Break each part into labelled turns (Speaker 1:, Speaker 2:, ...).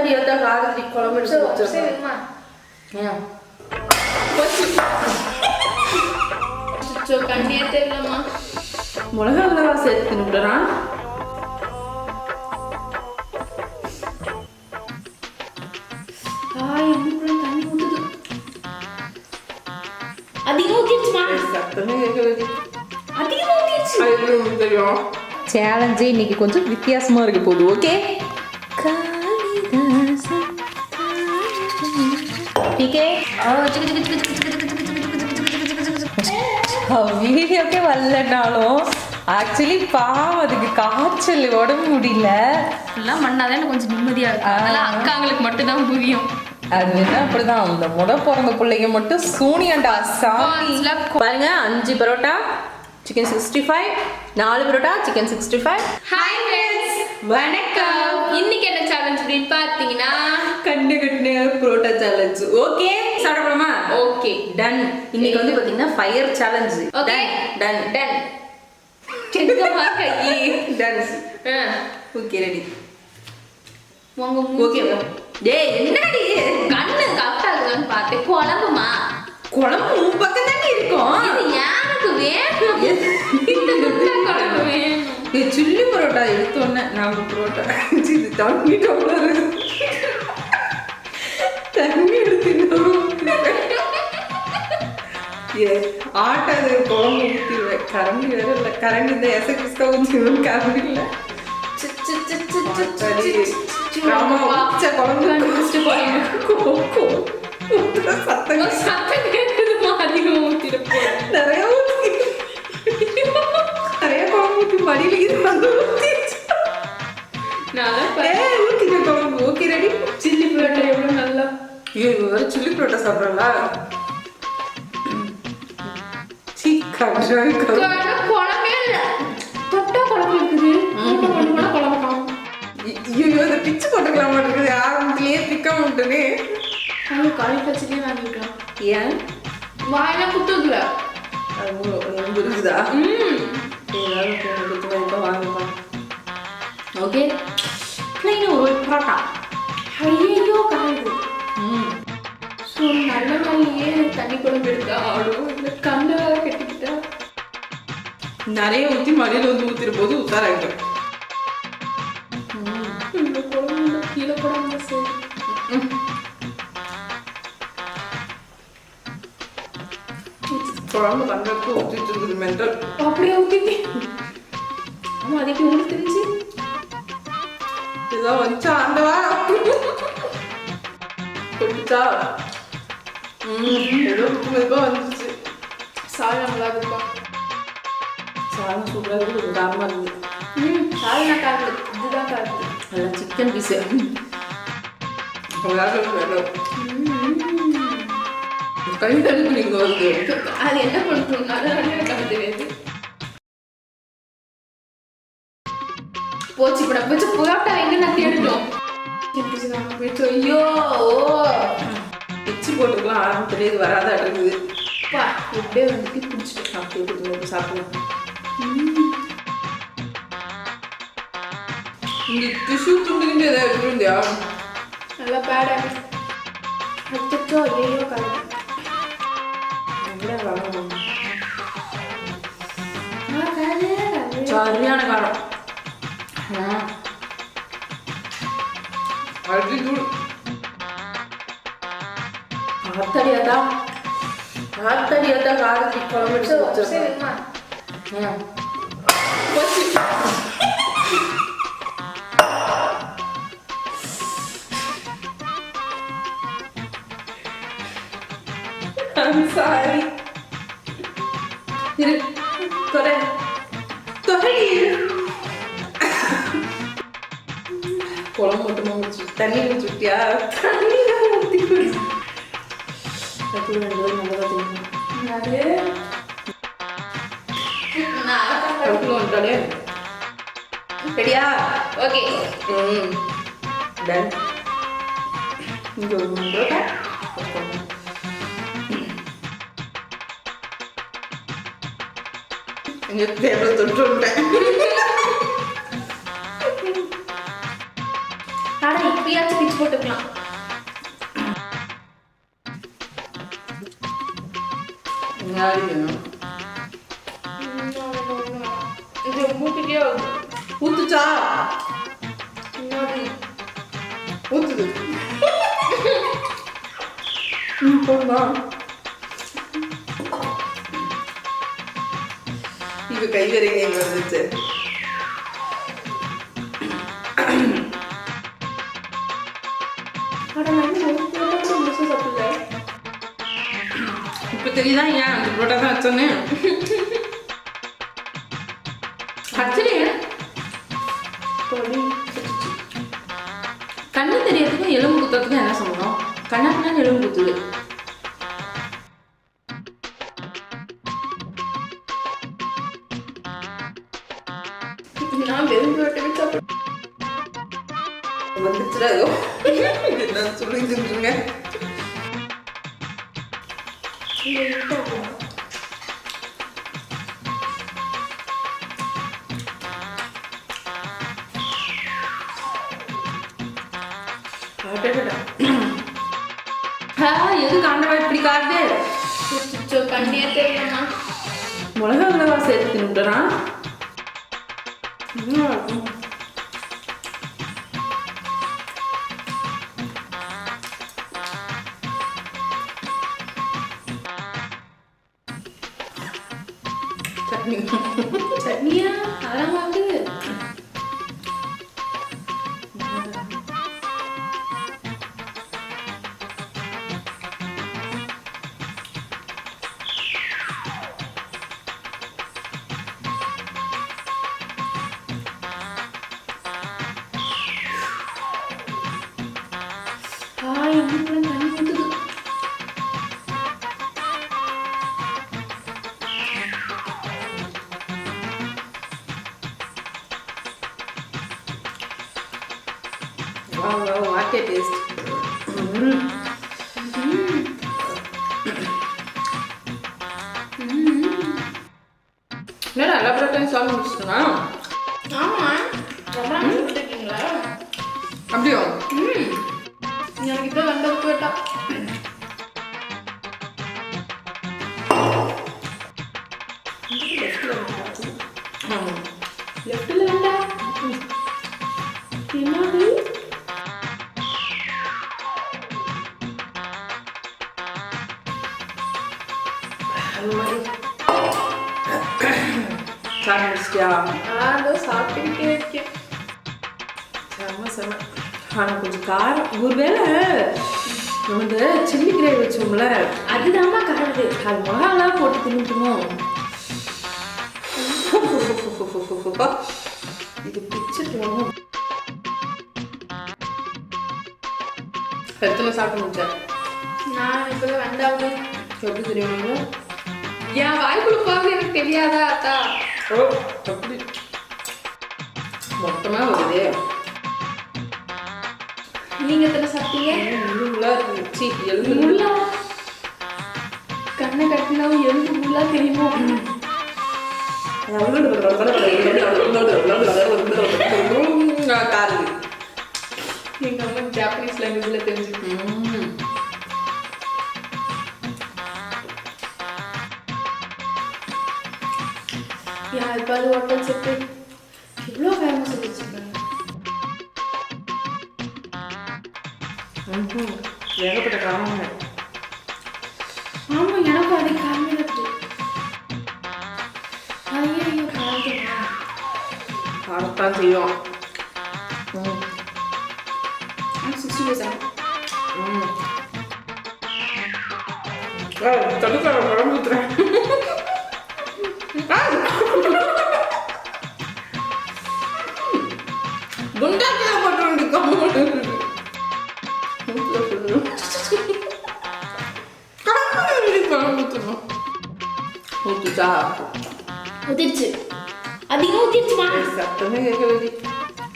Speaker 1: ஆத்தடியாத்தா காரத்தி குழம்பு எடுத்து வச்சிருக்கேன்.
Speaker 2: கண்ணியே தெரியலம்மா.
Speaker 1: மிளகா மிளகா சேர்த்து தின்னுடுறான்.
Speaker 2: தண்ணி ஊத்துது. அதிகமா ஊத்திடுச்சுமா.
Speaker 1: சத்தமே கேட்கறது.
Speaker 2: அதிகமா ஊத்திடுச்சு.
Speaker 1: தெரியும். சேலஞ்சே இன்னைக்கு கொஞ்சம் வித்தியாசமா இருக்க போகுது. ஓகே வீடியோக்கே வரலனாலும் ஆக்சுவலி பாவம் அதுக்கு காய்ச்சல் உடம்பு முடியல.
Speaker 2: எல்லாம் பண்ணாதான் எனக்கு கொஞ்சம் நிம்மதியா இருக்கு. அதெல்லாம் அக்காங்களுக்கு மட்டும் தான் புரியும்.
Speaker 1: அது என்ன அப்படிதான் அந்த முத பிறந்த பிள்ளைங்க மட்டும் சூனியண்டா சாமி. பாருங்க 5 parotta chicken 65, 4 parotta chicken 65.
Speaker 2: Hi friends, வணக்கம். இன்னைக்கு என்ன சேலஞ்ச் அப்படின்னு பார்த்தீங்கன்னா
Speaker 1: கண்ணு கட்டின பரோட்டா சேலஞ்ச். ஓகே சாப்பிடலாமா?
Speaker 2: Okay
Speaker 1: done. இன்னைக்கு வந்து பாத்தீங்கன்னா fire challenge.
Speaker 2: Okay
Speaker 1: done
Speaker 2: done. செங்கமா கையி
Speaker 1: டன். Okay ready.
Speaker 2: வாங்க
Speaker 1: ஓகே. டேய் என்னடி
Speaker 2: கண்ணு கரெக்டாகுதான்னு பார்த்தேன். குழம்புமா?
Speaker 1: குழம்பு உன் பக்கம் தானே இருக்கும்.
Speaker 2: இது யாருக்கு வேணும்? இந்த குட்டா குழம்பு வேணும்.
Speaker 1: சில்லி பரோட்டா எடுத்தோன்னே நான் பரோட்டா இது தண்ணி டம்ளர் தண்ணி எடுத்து ஆட்டாது குழம்பு ஊற்றிடுவேன். கரண்டி வேற இல்லை. கரண்டி இந்த எசகிஸ்கா ஊற்றிடுவேன். கரண்டி இல்லை.
Speaker 2: சத்தம் கேட்குதுமா. அதிகமா ஊத்திருப்போம்.
Speaker 1: நிறைய குழம்பு ஊற்றி மடியில் குழம்பு. Okay ready.
Speaker 2: சில்லி பரோட்டா எவ்வளவு நல்லா.
Speaker 1: வேற சில்லி பரோட்டா சாப்பிடறா.
Speaker 2: குழம்பே இல்ல. தொட்டா குழம்பு இருக்குது. குழம்பு
Speaker 1: பிச்சு போட்டுக்கலாம் மாட்டேங்குது. ஆரம்பத்திலேயே பிக்க மாட்டேனே.
Speaker 2: காலி பச்சடியே வாங்கிக்கலாம்.
Speaker 1: ஏன்
Speaker 2: வாயில குத்துதுல
Speaker 1: இருக்குதா? வாங்கலாம். ஓகே ஒரு பரோட்டா.
Speaker 2: ஐயோ காயுது. நல்ல நாளையே தண்ணி குழம்பு எடுத்தா ஆடும். இந்த கண்ணை வேற கட்டிக்கிட்டா
Speaker 1: நிறைய ஊற்றி மடியில் வந்து ஊற்றிற போது உத்தாராயிடும்.
Speaker 2: இந்த குழம்பு கீழே போடாம சரி.
Speaker 1: குழம்பு கண்டக்கு ஊற்றிட்டு இருக்குது மென்டல்.
Speaker 2: அப்படியே ஊத்திட்டு ஆமா அதுக்கு உங்களுக்கு தெரிஞ்சு
Speaker 1: ஏதோ வச்சா அந்த வாரம் கொடுத்தா ஏதோ மெதுவாக வந்துச்சு.
Speaker 2: சாதம் நல்லா இருக்குப்பா.
Speaker 1: சாதம் சூப்பராக இருக்குது. காரமாக இருக்குது.
Speaker 2: சாதம் காரது இதுதான் காரது.
Speaker 1: நல்லா சிக்கன் பீஸு கை தடுப்பு நீங்கள் வந்து
Speaker 2: அது என்ன பண்ணுறோம்? அதனால எனக்கு தெரியாது. போச்சு கூட போச்சு. புரோட்டா எங்க நான் தேடிட்டோம். ஐயோ
Speaker 1: பிச்சு போட்டுக்கலாம். ஆரம்பத்திலே இது வராதா இருக்குது.
Speaker 2: பா இப்படியே வந்துட்டு பிடிச்சிட்டு
Speaker 1: சாப்பிட்டு சாப்பிடலாம். இந்த டிஷ்யூ துண்டுகிட்டு ஏதாவது எடுத்துருந்தியா?
Speaker 2: நல்லா பேடா. அச்சோ ஐயோ கலந்து
Speaker 1: சரியான காரம். ஆத்தடியாத்தா காரத்தி குழம்பு எடுத்து வச்சிருக்கேன். சாரி இரு தொலை குழம்பு மட்டுமா முடிச்சு தண்ணி ஊற்றிட்டியா? தண்ணி ஊற்றி ரெடியா?
Speaker 2: Okay
Speaker 1: done. இங்கே இங்கே தேவை தொட்டு விட்டேன்.
Speaker 2: இப்பயாச்சும் பிச்சு போட்டு இது மூக்கிட்டே
Speaker 1: ஊத்துச்சா
Speaker 2: முன்னாடி
Speaker 1: ஊத்துது போதுமா இது கை வரைக்கும் எங்க வந்துச்சு இப்ப தெரியுதா ஏன் அந்த புரோட்டா தான் வச்சோன்னு ஆக்சுவலி கண்ணு தெரியறதுக்கும் எலும்பு குத்துறதுக்கும் என்ன சொல்லணும் கண்ணாடினா எலும்பு குத்துது
Speaker 2: நான் வெறும் புரோட்டாவே சாப்பிடுவேன்.
Speaker 1: வந்துச்சுடா என்ன சொல்லிங்க எது காண்டவா இப்படி காட்டு
Speaker 2: கண்ணியே தெரியலம்மா.
Speaker 1: மிளகா மிளகா சேர்த்து தின்னுட்டுறான் சட்னி
Speaker 2: சட்னியா அதெல்லாம் வாங்குது. இன்னும் தண்ணி ஊத்துது.
Speaker 1: வாட் ஏ டேஸ்ட் என்னடா எல்லா பரோட்டையும் சாப்பிட்டு முடிச்சுட்டுனா
Speaker 2: ஆமா ரொம்ப நாள் சாப்பிட்டுருக்கீங்களா?
Speaker 1: அப்படியோ
Speaker 2: எனக்கு இப்போ வந்த போட்டா லெஃப்ட்ல வேண்டா என்னது
Speaker 1: சாப்பிட்டியா
Speaker 2: அதோ சாப்பிட்டுக்கிட்டே இருக்கேன்.
Speaker 1: செம்ம செம்ம ஆனால் கொஞ்சம் காரம் ஒருவேளை நம்ம இந்த சில்லி கிரேவி வச்சோம்ல
Speaker 2: அதுதாம்மா காரது.
Speaker 1: அது மிளகாலாம் போட்டு தின்னுட்டுமோ இது பிச்சுட்டு எத்தனை சாப்பிட்டு முடிச்சேன்
Speaker 2: நான் இப்போதான் வந்தாங்க.
Speaker 1: எப்படி தெரியுமா
Speaker 2: என் வாய்க்குள்ள போகிறது எனக்கு தெரியாதா அத்தா?
Speaker 1: ஓ அப்படி மொத்தமாக வருதே
Speaker 2: நீங்க எத்தனை சாப்பிட்டீங்க?
Speaker 1: முள்ளா இருந்துச்சு எலும்பு
Speaker 2: முள்ளா? கண்ணை கட்டினா எலும்பு முள்ளா தெரியுமோ?
Speaker 1: காரு
Speaker 2: எங்க அம்மா ஜாப்பனீஸ் லாங்குவேஜ்ல தெரிஞ்சுக்கணும். யாழ்ப்பாண ஹோட்டல் செட்டு இவ்வளோ ஃபேமஸ் வச்சுருக்காங்க.
Speaker 1: ஏகப்பட்ட காரணங்க
Speaker 2: ஆமா எனக்கும் அதே காரணம் இருக்கு. ஐயோ காரணம்
Speaker 1: காரத்தான் செய்யும்
Speaker 2: 60 பைசா.
Speaker 1: தடுக்கிற குழம்பு ஊத்துறேன் குண்டாக்கியா மட்டும் குழம்பு ஊற்றணும் ஊத்துச்சா
Speaker 2: ஊத்திடுச்சு. அதிகம் ஊத்திடுச்சுமா.
Speaker 1: சத்தமே கேட்கவே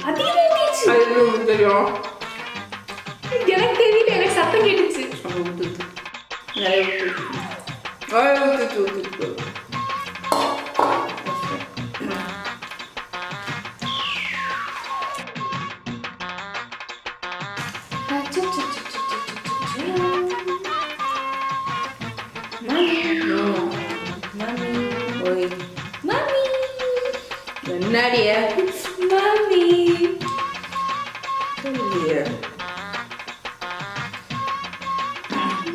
Speaker 2: அதிகம் ஊத்திடுச்சு.
Speaker 1: அது எப்படி உங்களுக்கு தெரியும்
Speaker 2: எனக்கு தெரியல, எனக்கு சத்தம் கேட்டுச்சு.
Speaker 1: ஊத்துச்சு நிறைய ஊத்துச்சு ஊத்துச்சு முன்னாடியே
Speaker 2: மாமி
Speaker 1: இல்லையே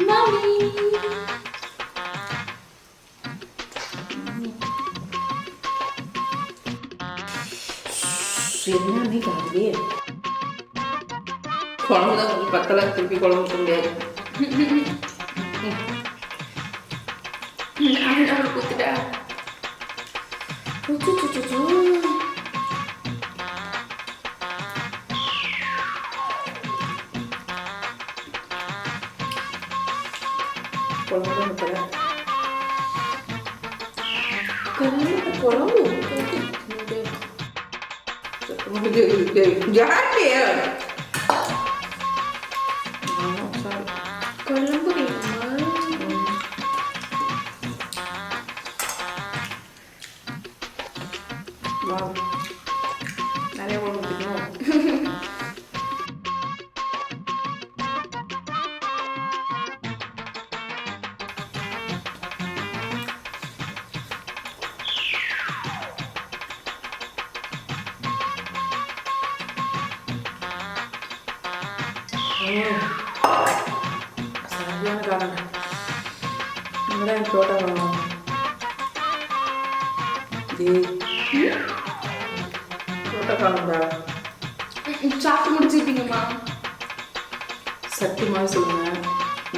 Speaker 2: மாமி
Speaker 1: என்னன்னே காதலே குழம்பு தான் கொஞ்சம் பத்தல திருப்பி குழம்பு முடியாது
Speaker 2: அவரு குத்துட்டா
Speaker 1: குழம்பு தான் பத்தல
Speaker 2: குழம்பு
Speaker 1: ஜாலியா
Speaker 2: குழம்பு வேணுமா
Speaker 1: நிறைய குழம்பு பிடிக்கும் சரியான காரணம் இங்கதான் எனக்கு தோட்டம் வேணும் தோட்டக்காரன்டா
Speaker 2: சாப்பிட்டு முடிச்சிட்டீங்கம்மா
Speaker 1: சத்தியமாக சொல்லுங்க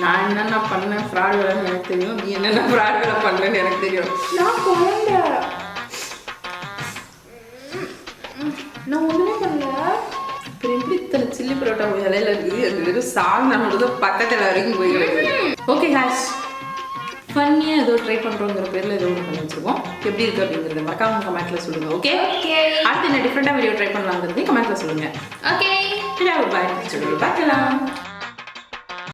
Speaker 1: நான் என்னென்ன பண்ணேன் ஃப்ராட் வேலைன்னு எனக்கு தெரியும் நீ என்னென்ன ஃப்ராட் வேலை பண்ணலன்னு எனக்கு தெரியும்
Speaker 2: நான் குழந்தை நான் ஒண்ணுமே பண்ணல
Speaker 1: அப்புறம் எப்படி இத்தனை சில்லி பரோட்டா இலையில இருக்குது அது வெறும் சால்னானோட பக்கத்தில் வரைக்கும் போய் கிடக்குது ஓகே ஹாஷ் ஃபன்னியாக ஏதோ ட்ரை பண்ணுறோங்கிற பேரில் ஏதோ ஒன்று பண்ணி வச்சுருக்கோம் எப்படி இருக்குது அப்படிங்கிறத மறக்காம கமெண்ட்டில் சொல்லுங்கள் ஓகே
Speaker 2: ஓகே
Speaker 1: அடுத்து என்ன டிஃப்ரெண்ட்டாக வீடியோ ட்ரை பண்ணலாங்கிறது கமெண்ட்டில் சொல்லுங்கள்
Speaker 2: ஓகே
Speaker 1: பாய் பார்க்கலாம்